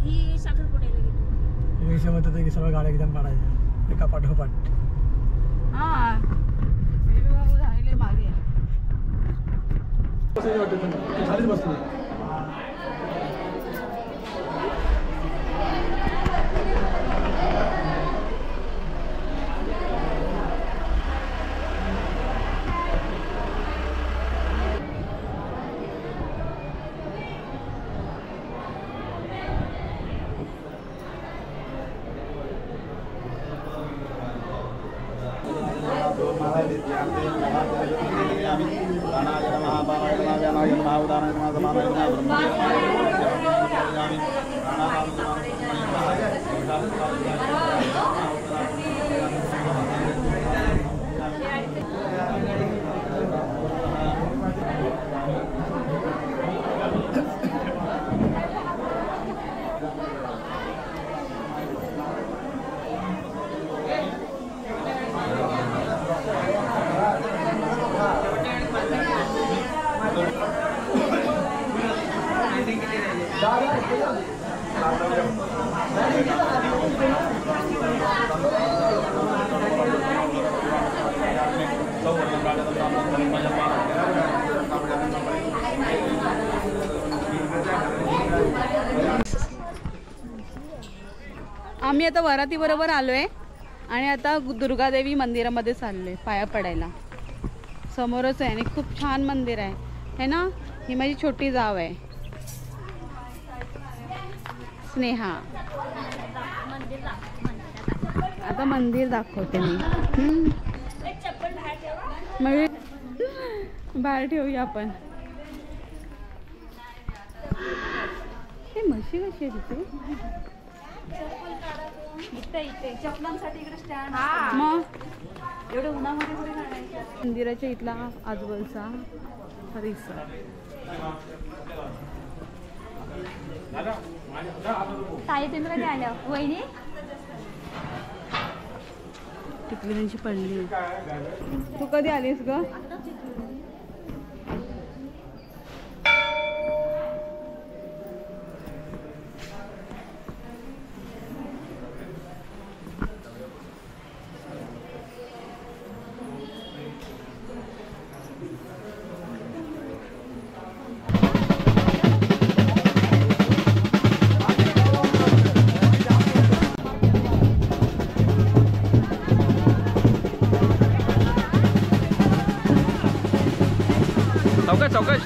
ही साखरपुड्याला गेली. विषय म्हणतात की सर्व गाड्या एकदम काढायच्या एका पाठोपाठ. हा बेबी बाबू झाले मागे. कसं वाटतं खालीच बसली. आम्ही आता वराती बरोबर आलोय आणि आता दुर्गादेवी मंदिरामध्ये चाललोय पाया पडायला. समोरच आहे आणि खूप छान मंदिर आहे है ना. ही माझी छोटी जाव आहे स्नेहा. आता मंदिर दाखवते मी. मग बाहेर ठेवूया आपण. हे म्हशी कशी आहे तिथे. इथे चपलांसाठी इकडे स्टँड. मग एवढं उन्हामध्ये कुठे काढायचं. मंदिराच्या इथला आजूबाजूचा परिसर. ताई तुम्ही कधी आल्या वहिनी. टिकली त्यांची पडली. तू कधी आलीस ग. चौकश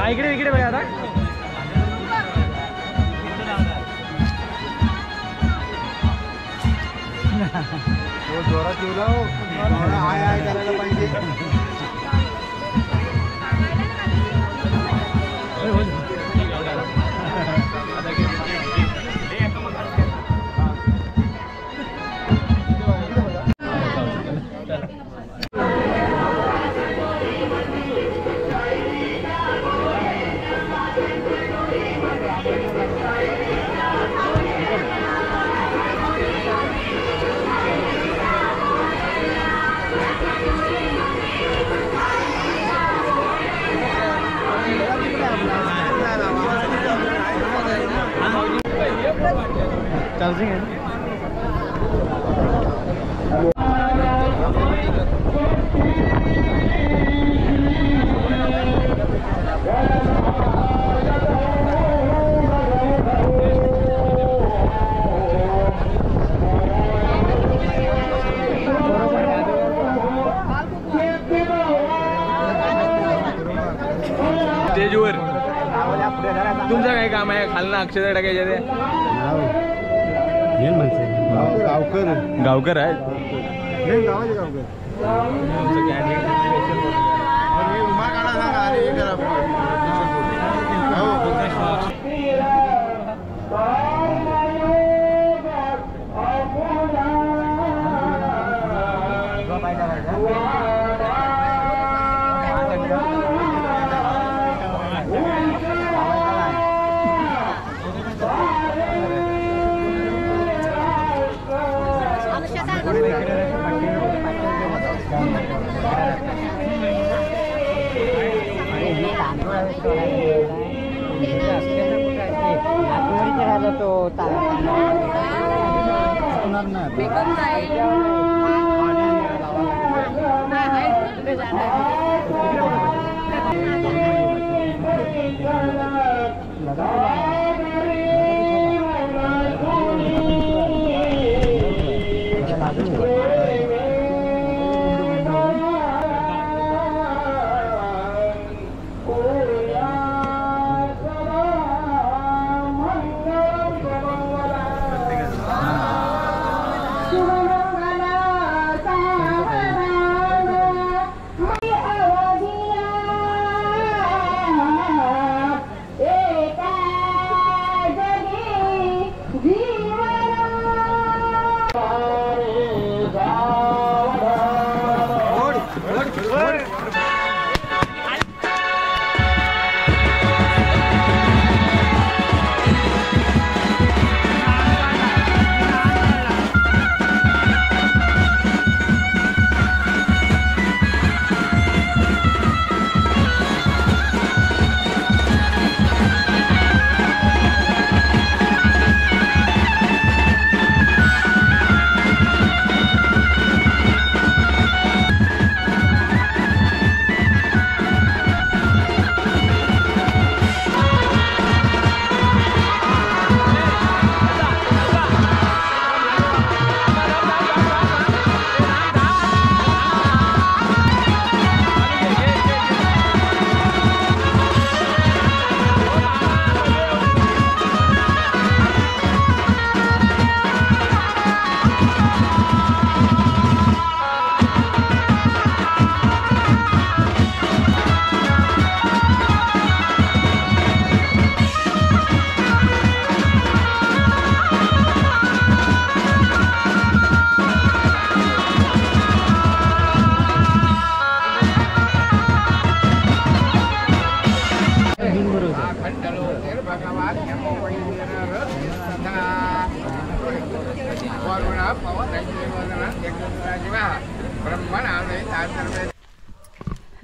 इकडे इकडे बघा आता. जोरात येऊ आय आय करायला पाहिजे. चार्जिंग आहे. स्टेजवर तुमचं काय काम आहे? खालना अक्षता टाकायच्या ते गावकर गावकर आहे.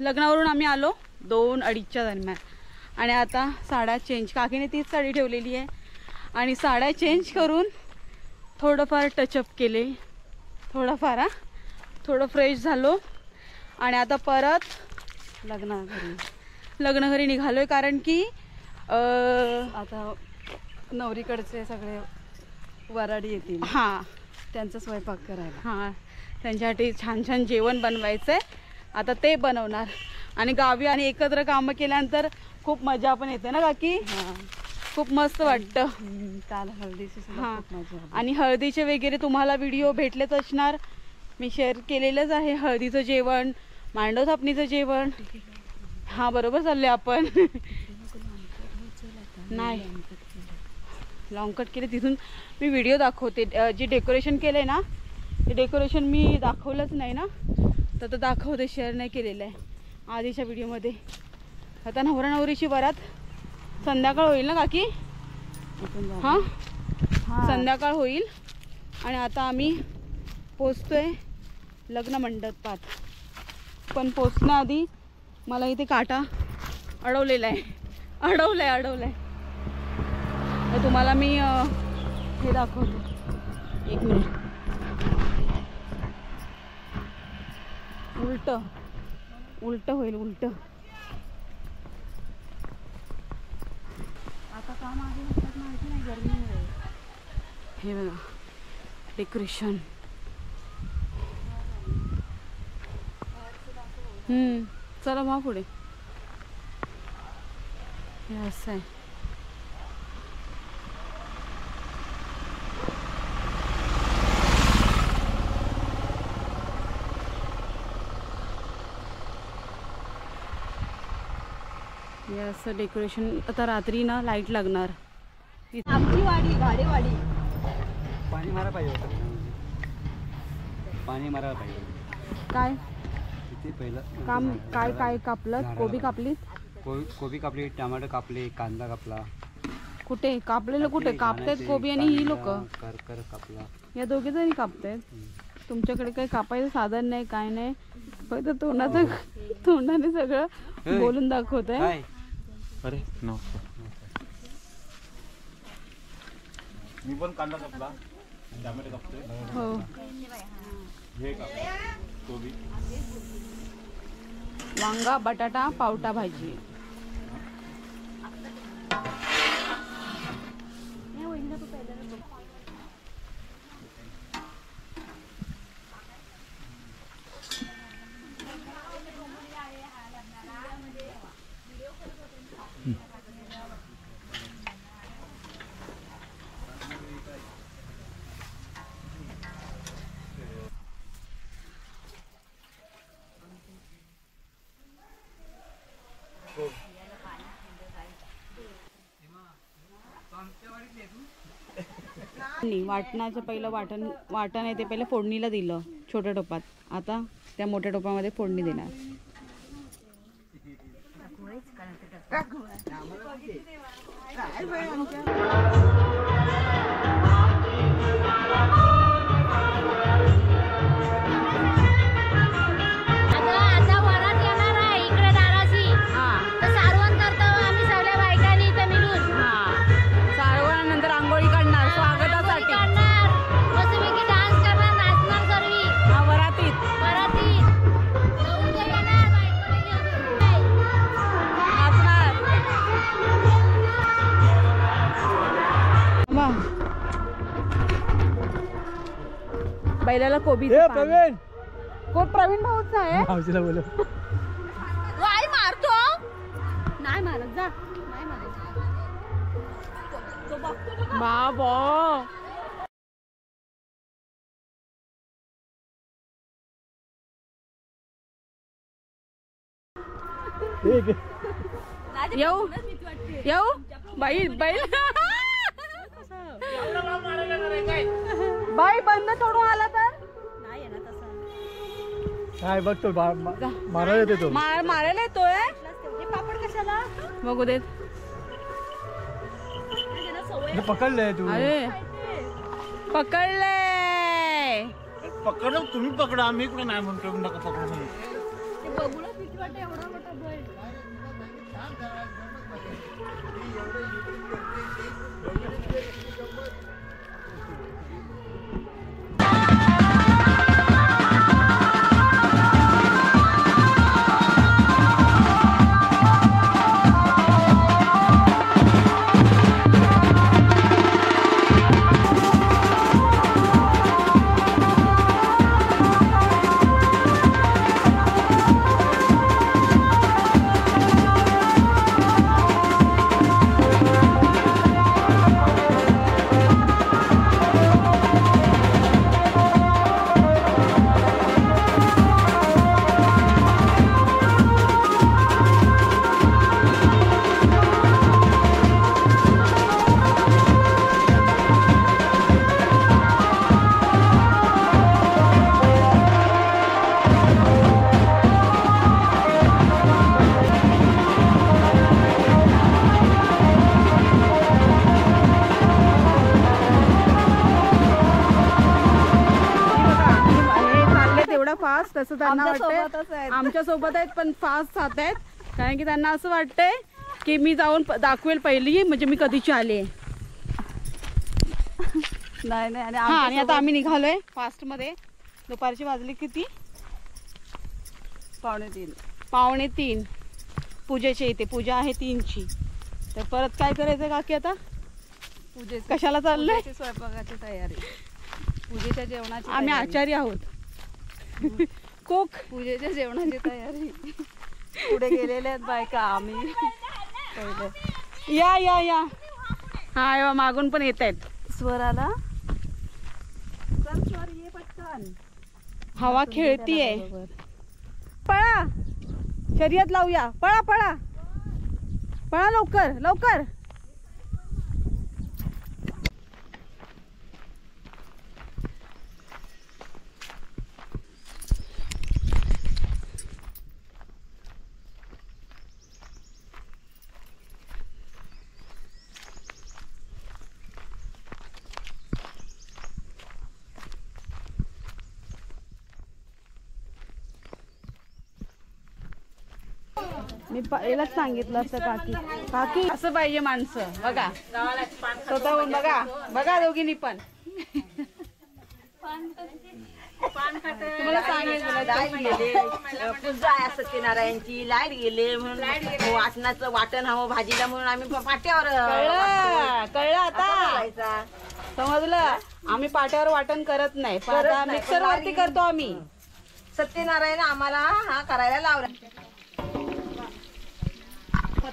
लग्नावरून आम्ही आलो 2-2:30च्या दरम्यान आणि आता साड्या चेंज, काकीने तीच साडी ठेवलेली आहे आणि साड्या चेंज करून थोडंफार टचअप केले, थोडं फ्रेश झालो आणि आता परत लग्नघरी निघालोय. कारण की आता नवरीकडचे सगळे वराडी येतील, हां त्यांचा स्वयंपाक करायला, हां त्यांच्यासाठी छान छान जेवण बनवायचं आहे. आता ते बनवणार आणि गावी आणि एकत्र कामं केल्यानंतर खूप मजा पण येते ना काकी. खूप मस्त वाटतं. काल हळदीची सुद्धा हां खूप मजा आली. आणि हळदीचे वगैरे तुम्हाला व्हिडिओ भेटलेच असणार. मी शेअर केलेलंच आहे. हळदीचं जेवण, मांडव थापणीचं जेवण. हां बरोबर चालले आपण. नाही लॉंग कट केले तिथून मी व्हिडिओ दाखवते. जे डेकोरेशन केलं आहे ना ते डेकोरेशन मी दाखवलंच नाही ना, तर दाखवते. शेअर नाही केलेलं आहे आधीच्या व्हिडिओमध्ये. आता नवरा नवरीची वरात संध्याकाळ होईल ना काकी. हां संध्याकाळ होईल. आणि आता आम्ही पोचतोय लग्न मंडपात. पण पोचण्याआधी मला इथे काटा अडवलेला आहे. अडवलाय तर तुम्हाला मी हे दाखवते. एक मिनिट. उलट होईल. आता काम आहे म्हणतात माहिती नाही गरमीमुळे. हे बघा डेकोरेशन. चला भाऊ पुढे. हे असं आहे. हे असं डेकोरेशन. आता रात्री ना लाईट लागणार. आमची वाडी गाडेवाडी. पाणी मारा पाहिजे. पाणी मारायला पाहिजे. काय किती पहिलं काम काय काय कापलं? कोबी कापली. कोबी कापली, टमाटर कापले, कांदा कापला. कुठे कापलेलं? कुठे कापतायत कोबी? आणि ही लोक कर कापला. या दोघे जणी कापतायत. तुमच्याकडे काही कापायचं साधन नाही, काय नाही, फक्त तोंडाने सगळं बोलून दाखवत आहे. अरे मी पण कांदा कापला, टमाटे कापते. हो हे कापला कोबी, वांगा, बटाटा, पावटा भाजी. वाटणाचं पहिलं वाटण आहे ते पहिलं फोडणीला दिलं छोट्या टोपात. आता त्या मोठ्या टोपामध्ये फोडणी देणार. आता वरात येणार आहे इकडे दाराशी. तर सारवण करतो आम्ही सगळ्या बायकांनी इथं मिळून. सारवणानंतर आंघोळी काढणार स्वागतासाठी. करणार मस्तपैकी डान्स करणार, नाचणार सर्वी वरातीत. वरातीत. जाऊन जे येणार बायकोला घेऊन. नाचणार. बैलाला कोबी. प्रवीण प्रवीण भाऊचा आहे. मावशीला बोलव. वाय मारतो. नाही मारत जा. नाही मारत. बाबा येऊ येऊ. बैल बाई बंद सोडून आला तर नाही आहे ना तसं. काय बघतो मारायला येते तो. मारायला येतोय. हे पापड कशाला? बघू देत. पकडलंय तू. अरे पकडले. पकड तुम्ही पकडा, आम्ही इकडे नाही म्हणतो नका पकडू म्हणून. ते बघूला भीती वाटते एवढा मोठा बैल. फास्ट तसं त्यांना आमच्या वाटतंय. सोबतच आहेत. आमच्या सोबत आहेत पण फास्ट जात आहेत कारण की त्यांना असं वाटतंय की मी जाऊन दाखवेल पहिली म्हणजे मी कधीची आले. नाही नाही आणि हा आणि आता आम्ही निघालोय फास्ट मध्ये. दुपारची वाजली किती? 2:45. 2:45. पूजेच्या इथे पूजा आहे 3ची. तर परत काय करायचं काकी आता? कशाला चाललंय? पूजेची स्वयंपाकाची तयारी, पूजेच्या जेवणाची आम्ही तयारी. आचारी आहोत. कोक. पूजेच्या जेवणाची तयारी. पुढे गेलेल्या आहेत बायका, आम्ही पहिले. या या या. हा एव्हा मागून पण येत आहेत. स्वर आला. चल स्वर ये पटकन. हवा खेळतीये. बरोबर. पळा शर्यत लावूया. पळा पळा पळा लवकर लवकर. मी पहिलाच सांगितलं असतं काकी काकी असं पाहिजे माणसं. बघा स्वतःहून बघा बघा दोघींनी पण. तुम्हाला सांगितलं पूजा आहे सत्यनारायणची. लाईट गेले म्हणून वाटणाचं वाटण हवं भाजीला म्हणून आम्ही पाट्यावर कळलं कळलं आता करायचा. समजलं. आम्ही पाट्यावर वाटण करत नाही पण करत आता नाही, मिक्सर पण वरती करतो आम्ही. सत्यनारायण आम्हाला हा करायला लावला.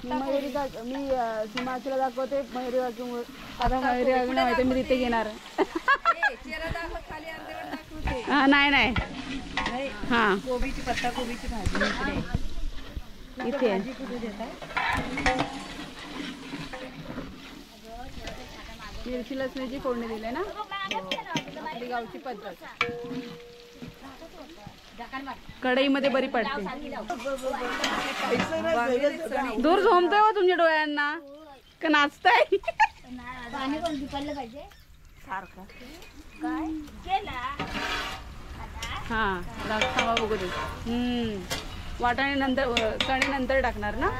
मी सीमाचीला दाखवते मयुरी वागून. आता मयुरी वागून माहिती मी तिथे घेणार. हा नाही नाही हा कोबीची पत्ता कोबीची भाजी इथे मिरची लसणाची फोडणी दिली ना. आपली गावची पद्धत. कढईमध्ये बरी पडते. दूर झोमतोय हो तुमच्या डोळ्यांना का नाचताय? हा थांबा बघू दे. वाटाणे नंतर कणी नंतर टाकणार ना.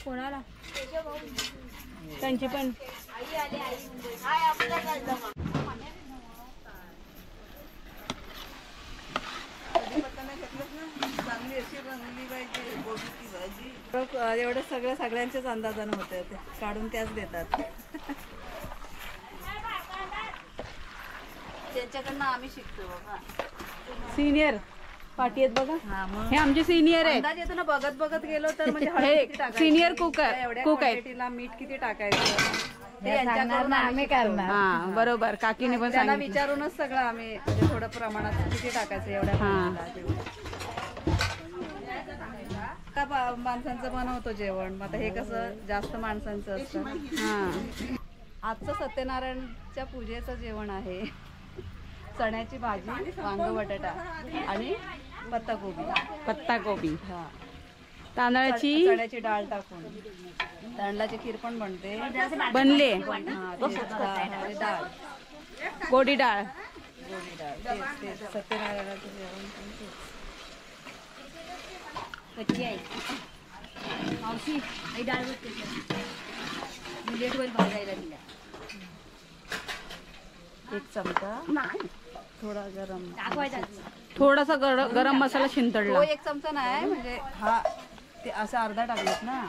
कोणाला त्यांची पण एवढं सगळं सगळ्यांच्याच अंदाजानं होतं ते काढून त्याच देतात. त्यांच्याकडनं आम्ही शिकतो बाबा. सिनियर पाठी आहेत बघा. हा मग हे आमचे सिनियर आहेत. अंदाज येतो ना. बघत बघत गेलो तर म्हणजे हळद हे किती टाकायची, senior cook एवढ्या आहेत. quantity-ला मीठ किती टाकायचं ते यांच्याकडून आम्ही करणार. हा बरोबर काकीने पण त्यांना सांगितलं. विचारूनच सगळं आम्ही म्हणजे थोडं प्रमाणात किती टाकायचं एवढ्या प्रमाणात तेवढं. का माणसांचं बनवतो जेवण. मग आता हे कसं जास्त माणसांचं असतं. हा आजचं सत्यनारायणच्या पूजेचं जेवण आहे चण्याची भाजी, वांग बटाटा आणि पत्ताकोबी. पत्ताकोबी हा तांदळाची चण्याची डाळ टाकून तांदळाची खीर पण बनते. बनले. हा, तेच डाळ गोडी डाळ. गोडी डाळ तेच सत्यनारायणाचं जेवण पण तेच. कच्ची आहे मावशी आई डाळ लेट होईल भाजायला दिल्या. एक चमचा थोडा गरम थोडासा गरम मसाला शिंतडला. तो एक चमचा नाही म्हणजे हा ते असं अर्धा टाकलेत ना.